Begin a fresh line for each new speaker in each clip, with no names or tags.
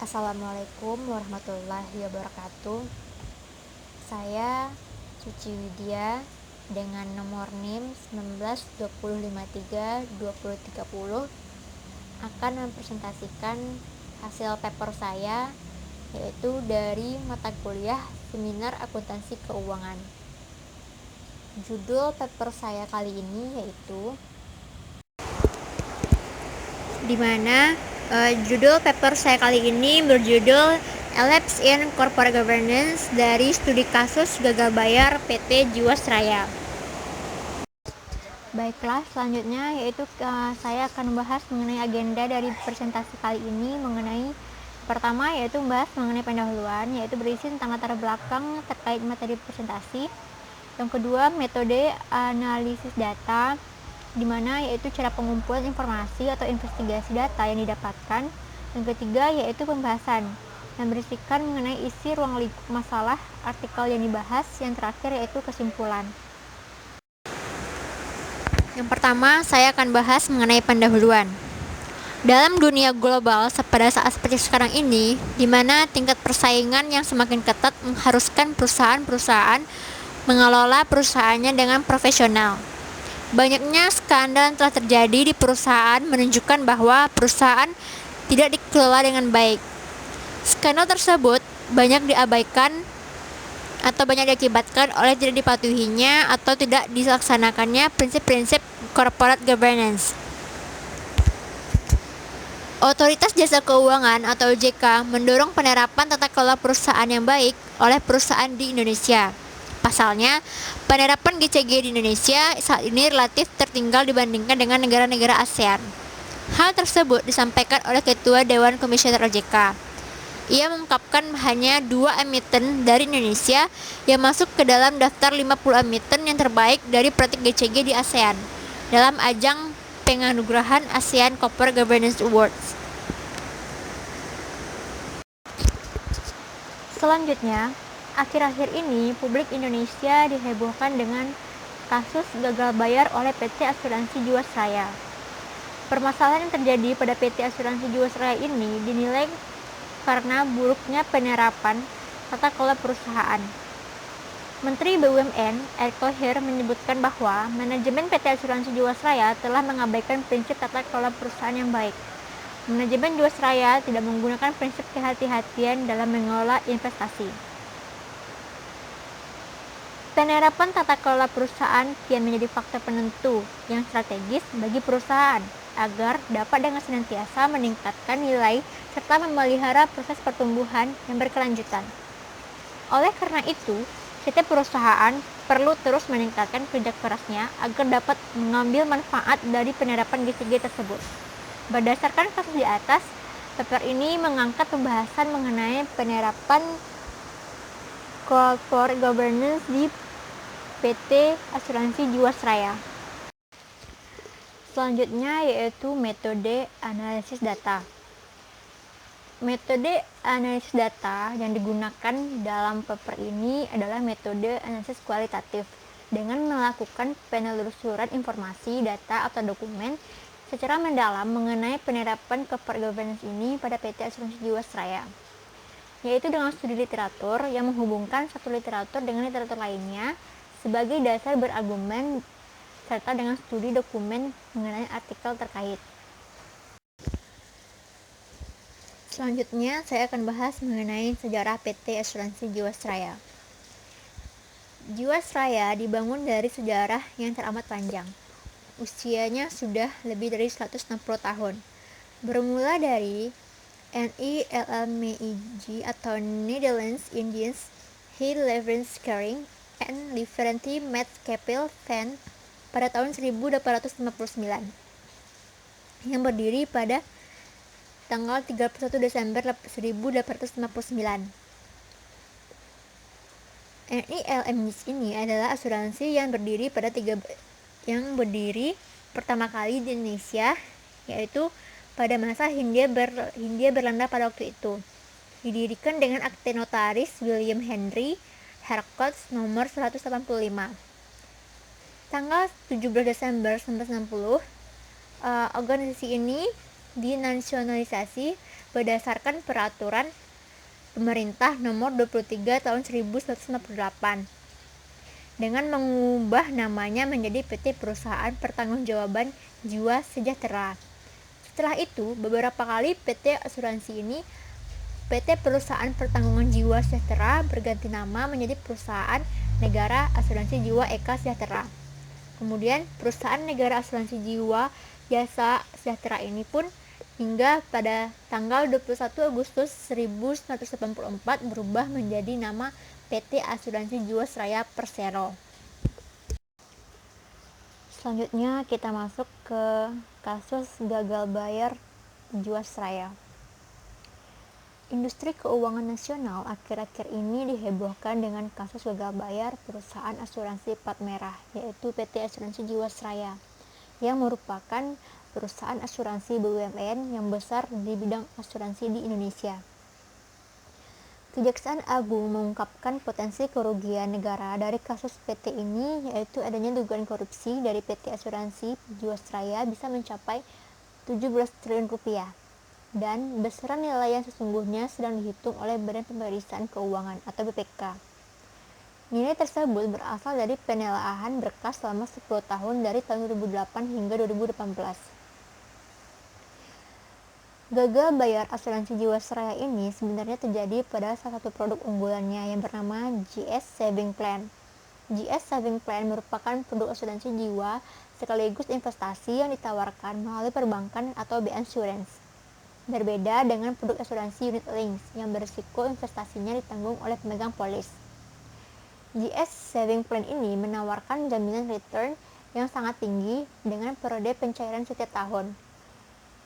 Assalamualaikum warahmatullahi wabarakatuh. Saya Suci Widya dengan nomor NIM 1920532030 akan mempresentasikan hasil paper saya, yaitu dari mata kuliah Seminar Akuntansi Keuangan. Judul paper saya kali ini yaitu judul paper saya kali ini berjudul Elapse in Corporate Governance dari studi kasus gagal bayar PT Jiwasraya. Baiklah, selanjutnya yaitu saya akan membahas mengenai agenda dari presentasi kali ini. Pertama yaitu membahas mengenai pendahuluan, yaitu berisi tentang latar belakang terkait materi presentasi. Yang kedua, metode analisis data, di mana yaitu cara pengumpulan informasi atau investigasi data yang didapatkan. Yang ketiga yaitu pembahasan yang berisikan mengenai isi ruang lingkup masalah artikel yang dibahas. Yang terakhir yaitu kesimpulan. Yang pertama, saya akan bahas mengenai pendahuluan. Dalam dunia global pada saat seperti sekarang ini, di mana tingkat persaingan yang semakin ketat mengharuskan perusahaan-perusahaan mengelola perusahaannya dengan profesional. Banyaknya skandal yang telah terjadi di perusahaan menunjukkan bahwa perusahaan tidak dikelola dengan baik. Skandal tersebut banyak diabaikan atau banyak diakibatkan oleh tidak dipatuhinya atau tidak dilaksanakannya prinsip-prinsip corporate governance. Otoritas Jasa Keuangan atau OJK mendorong penerapan tata kelola perusahaan yang baik oleh perusahaan di Indonesia. Pasalnya, penerapan GCG di Indonesia saat ini relatif tertinggal dibandingkan dengan negara-negara ASEAN. Hal tersebut disampaikan oleh Ketua Dewan Komisioner OJK. Ia mengungkapkan hanya 2 emiten dari Indonesia yang masuk ke dalam daftar 50 emiten yang terbaik dari praktik GCG di ASEAN dalam ajang penganugerahan ASEAN Corporate Governance Awards. Selanjutnya, akhir-akhir ini publik Indonesia dihebohkan dengan kasus gagal bayar oleh PT Asuransi Jiwasraya. Permasalahan yang terjadi pada PT Asuransi Jiwasraya ini dinilai karena buruknya penerapan tata kelola perusahaan. Menteri BUMN Erick Thohir menyebutkan bahwa manajemen PT Asuransi Jiwasraya telah mengabaikan prinsip tata kelola perusahaan yang baik. Manajemen Jiwasraya tidak menggunakan prinsip kehati-hatian dalam mengelola investasi. Penerapan tata kelola perusahaan kian menjadi faktor penentu yang strategis bagi perusahaan agar dapat dengan senantiasa meningkatkan nilai serta memelihara proses pertumbuhan yang berkelanjutan. Oleh karena itu, setiap perusahaan perlu terus meningkatkan kerja kerasnya agar dapat mengambil manfaat dari penerapan GCG tersebut. Berdasarkan kasus di atas, paper ini mengangkat pembahasan mengenai penerapan corporate governance di PT Asuransi Jiwasraya. Selanjutnya yaitu metode analisis data. Metode analisis data yang digunakan dalam paper ini adalah metode analisis kualitatif dengan melakukan penelusuran informasi, data, atau dokumen secara mendalam mengenai penerapan corporate governance ini pada PT Asuransi Jiwasraya, yaitu dengan studi literatur yang menghubungkan satu literatur dengan literatur lainnya sebagai dasar berargumen serta dengan studi dokumen mengenai artikel terkait. Selanjutnya, saya akan bahas mengenai sejarah PT Asuransi Jiwasraya. Jiwasraya dibangun dari sejarah yang teramat panjang. Usianya sudah lebih dari 160 tahun. Bermula dari NILMIG atau Netherlands Indians Heilevenscharing and Liverentie Maatschappij van pada tahun 1859 yang berdiri pada tanggal 31 Desember 1859. NILMIG ini adalah asuransi yang berdiri pertama kali di Indonesia, yaitu pada masa Hindia Belanda pada waktu itu. Didirikan dengan akte notaris William Henry Harcourt nomor 185. Tanggal 17 Desember 1960, organisasi ini dinasionalisasi berdasarkan peraturan pemerintah nomor 23 tahun 1998 dengan mengubah namanya menjadi PT Perusahaan Pertanggungjawaban Jiwa Sejahtera. Setelah itu, beberapa kali PT Perusahaan Pertanggungan Jiwa Sejahtera berganti nama menjadi Perusahaan Negara Asuransi Jiwa Eka Sejahtera. Kemudian, Perusahaan Negara Asuransi Jiwa Jasa Sejahtera ini pun hingga pada tanggal 21 Agustus 1984 berubah menjadi nama PT Asuransi Jiwasraya Persero. Selanjutnya kita masuk ke kasus gagal bayar Jiwasraya. Industri keuangan nasional akhir-akhir ini dihebohkan dengan kasus gagal bayar perusahaan asuransi plat merah, yaitu PT Asuransi Jiwasraya, yang merupakan perusahaan asuransi BUMN yang besar di bidang asuransi di Indonesia. Kejaksaan Agung mengungkapkan potensi kerugian negara dari kasus PT ini, yaitu adanya dugaan korupsi dari PT Asuransi Jiwasraya bisa mencapai 17 triliun rupiah. Dan besaran nilai yang sesungguhnya sedang dihitung oleh Badan Pemeriksaan Keuangan atau BPK. Nilai tersebut berasal dari penelaahan berkas selama 10 tahun dari tahun 2008 hingga 2018. Gagal bayar asuransi Jiwasraya ini sebenarnya terjadi pada salah satu produk unggulannya yang bernama GS Saving Plan. GS Saving Plan merupakan produk asuransi jiwa sekaligus investasi yang ditawarkan melalui perbankan atau B-Insurance. Berbeda dengan produk asuransi unit links yang berisiko investasinya ditanggung oleh pemegang polis. GS Saving Plan ini menawarkan jaminan return yang sangat tinggi dengan periode pencairan setiap tahun.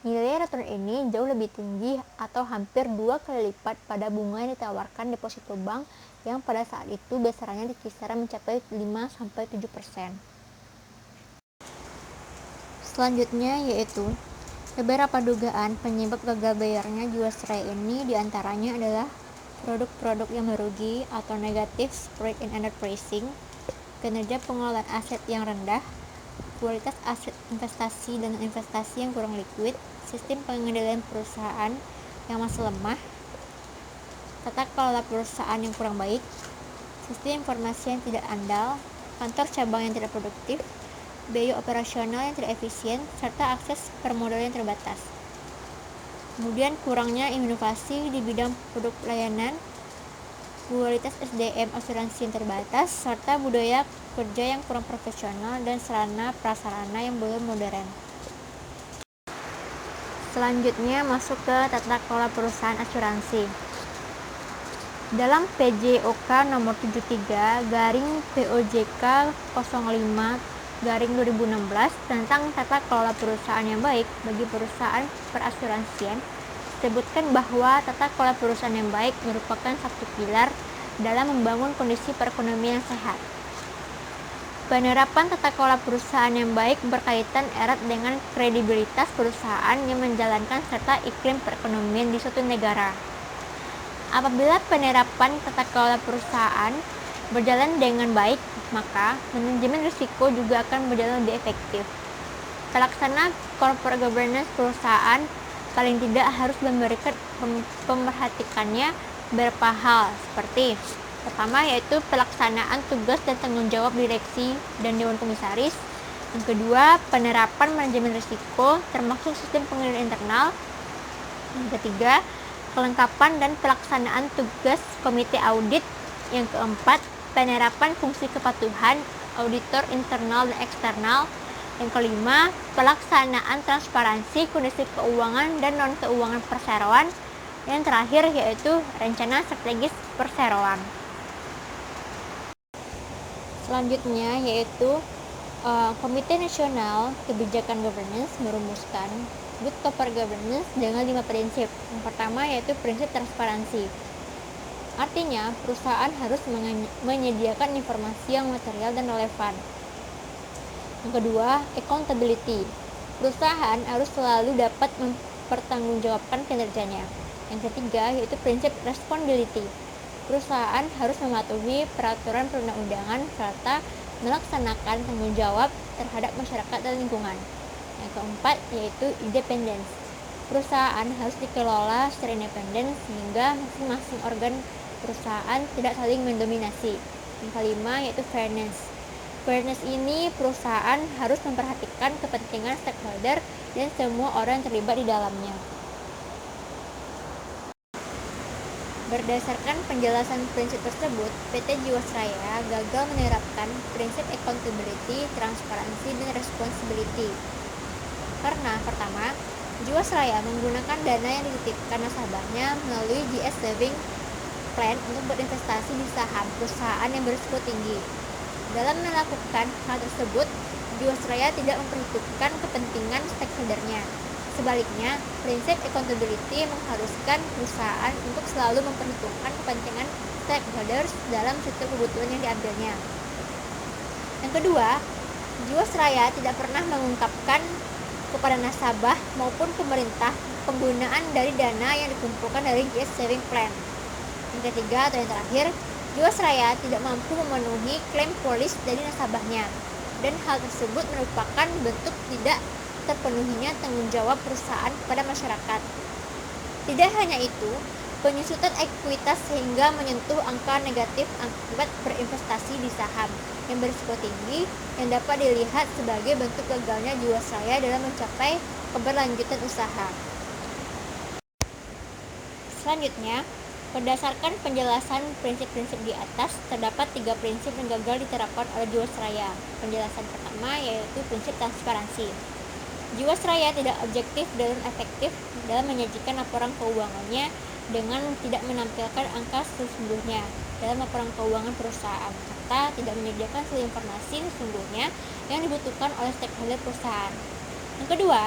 Nilai return ini jauh lebih tinggi atau hampir 2 kali lipat pada bunga yang ditawarkan deposito bank yang pada saat itu besarannya di kisaran mencapai 5-7%. Selanjutnya yaitu beberapa dugaan penyebab gagal bayarnya Jiwasraya ini diantaranya adalah produk-produk yang merugi atau negatif spread and underpricing, kinerja pengelolaan aset yang rendah, kualitas aset investasi dan investasi yang kurang liquid, sistem pengendalian perusahaan yang masih lemah, tata kelola perusahaan yang kurang baik, sistem informasi yang tidak andal, kantor cabang yang tidak produktif, biaya operasional yang tidak efisien, serta akses permodal yang terbatas. Kemudian kurangnya inovasi di bidang produk layanan, kualitas SDM asuransi yang terbatas, serta budaya kerja yang kurang profesional dan sarana prasarana yang belum modern. Selanjutnya masuk ke tata kelola perusahaan asuransi. Dalam PJOK nomor 73/POJK 05/2016 tentang tata kelola perusahaan yang baik bagi perusahaan perasuransian, disebutkan bahwa tata kelola perusahaan yang baik merupakan satu pilar dalam membangun kondisi perekonomian yang sehat. Penerapan tata kelola perusahaan yang baik berkaitan erat dengan kredibilitas perusahaan yang menjalankan serta iklim perekonomian di suatu negara. Apabila penerapan tata kelola perusahaan berjalan dengan baik, maka manajemen risiko juga akan berjalan lebih efektif. Pelaksana corporate governance perusahaan paling tidak harus memperhatikannya beberapa hal seperti pertama yaitu pelaksanaan tugas dan tanggung jawab direksi dan dewan komisaris. Yang kedua, penerapan manajemen risiko termasuk sistem pengendalian internal. Yang ketiga, kelengkapan dan pelaksanaan tugas komite audit. Yang keempat, penerapan fungsi kepatuhan auditor internal dan eksternal. Yang kelima, pelaksanaan transparansi kondisi keuangan dan non-keuangan perseroan. Yang terakhir yaitu rencana strategis perseroan. Selanjutnya yaitu Komite Nasional Kebijakan Governance merumuskan Good Corporate Governance dengan 5 prinsip. Yang pertama yaitu prinsip transparansi. Artinya, perusahaan harus menyediakan informasi yang material dan relevan. Yang kedua, accountability. Perusahaan harus selalu dapat mempertanggungjawabkan kinerjanya. Yang ketiga, yaitu prinsip responsibility. Perusahaan harus mematuhi peraturan perundang-undangan serta melaksanakan tanggung jawab terhadap masyarakat dan lingkungan. Yang keempat, yaitu independence. Perusahaan harus dikelola secara independen sehingga masing-masing organ perusahaan tidak saling mendominasi. Yang kelima yaitu fairness. Fairness ini perusahaan harus memperhatikan kepentingan stakeholder dan semua orang yang terlibat di dalamnya. Berdasarkan penjelasan prinsip tersebut, PT Jiwasraya gagal menerapkan prinsip accountability, transparansi, dan responsibility. Karena pertama, Jiwasraya menggunakan dana yang dititipkan nasabahnya melalui GS Saving Plan untuk berinvestasi di saham perusahaan yang berisiko tinggi. Dalam melakukan hal tersebut, Jiwasraya tidak memperhitungkan kepentingan stakeholdernya. Sebaliknya, prinsip accountability mengharuskan perusahaan untuk selalu memperhitungkan kepentingan stakeholders dalam setiap keputusan yang diambilnya. Yang kedua, Jiwasraya tidak pernah mengungkapkan kepada nasabah maupun pemerintah penggunaan dari dana yang dikumpulkan dari GS Saving Plan. Yang ketiga atau yang terakhir, Jiwasraya tidak mampu memenuhi klaim polis dari nasabahnya, dan hal tersebut merupakan bentuk tidak terpenuhinya tanggung jawab perusahaan kepada masyarakat. Tidak hanya itu, penyusutan ekuitas sehingga menyentuh angka negatif akibat berinvestasi di saham yang berisiko tinggi yang dapat dilihat sebagai bentuk gagalnya Jiwasraya dalam mencapai keberlanjutan usaha. Selanjutnya, berdasarkan penjelasan prinsip-prinsip di atas, terdapat 3 prinsip yang gagal diterapkan oleh Jiwasraya. Penjelasan pertama yaitu prinsip transparansi. Jiwasraya tidak objektif dan efektif dalam menyajikan laporan keuangannya dengan tidak menampilkan angka sesungguhnya dalam laporan keuangan perusahaan, serta tidak menyediakan seluruh informasi sesungguhnya yang dibutuhkan oleh stakeholder perusahaan. Yang kedua,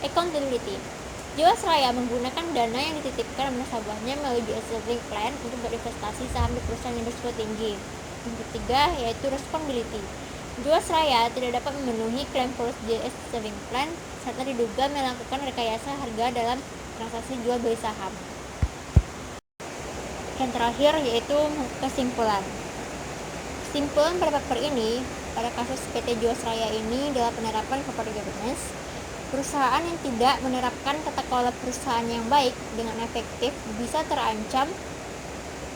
accountability. Jiwasraya menggunakan dana yang dititipkan nasabahnya melalui GS Saving Plan untuk berinvestasi saham di perusahaan yang berisiko tinggi. Yang ketiga yaitu responsibility. Jiwasraya tidak dapat memenuhi klaim polis GS Saving Plan serta diduga melakukan rekayasa harga dalam transaksi jual beli saham. Yang terakhir yaitu kesimpulan. Kesimpulan pada paper ini, pada kasus PT Jiwasraya ini dalam penerapan corporate governance, perusahaan yang tidak menerapkan tata kelola perusahaan yang baik dengan efektif bisa terancam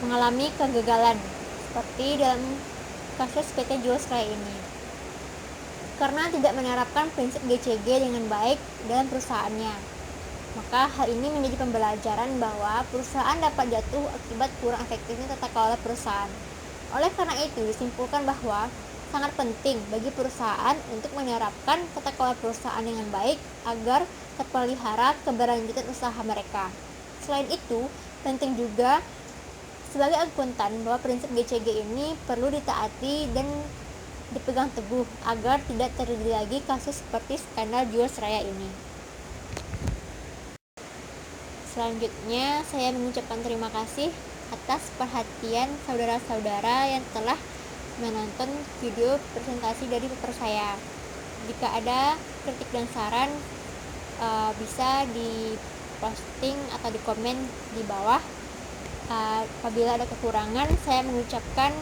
mengalami kegagalan, seperti dalam kasus PT Jiwasraya ini. Karena tidak menerapkan prinsip GCG dengan baik dalam perusahaannya, maka hal ini menjadi pembelajaran bahwa perusahaan dapat jatuh akibat kurang efektifnya tata kelola perusahaan. Oleh karena itu, disimpulkan bahwa sangat penting bagi perusahaan untuk menerapkan tata kelola perusahaan dengan baik agar terpelihara keberlanjutan usaha mereka. Selain itu, penting juga sebagai akuntan bahwa prinsip GCG ini perlu ditaati dan dipegang teguh agar tidak terjadi lagi kasus seperti skandal Jiwasraya ini. Selanjutnya, saya mengucapkan terima kasih atas perhatian saudara-saudara yang telah menonton video presentasi dari paper saya. Jika ada kritik dan saran, bisa di posting atau di komen di bawah. Apabila ada kekurangan, saya mengucapkan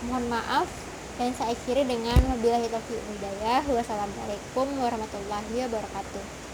mohon maaf dan saya akhiri dengan wabillahi taufiq wal hidayah. Wassalamualaikum warahmatullahi wabarakatuh.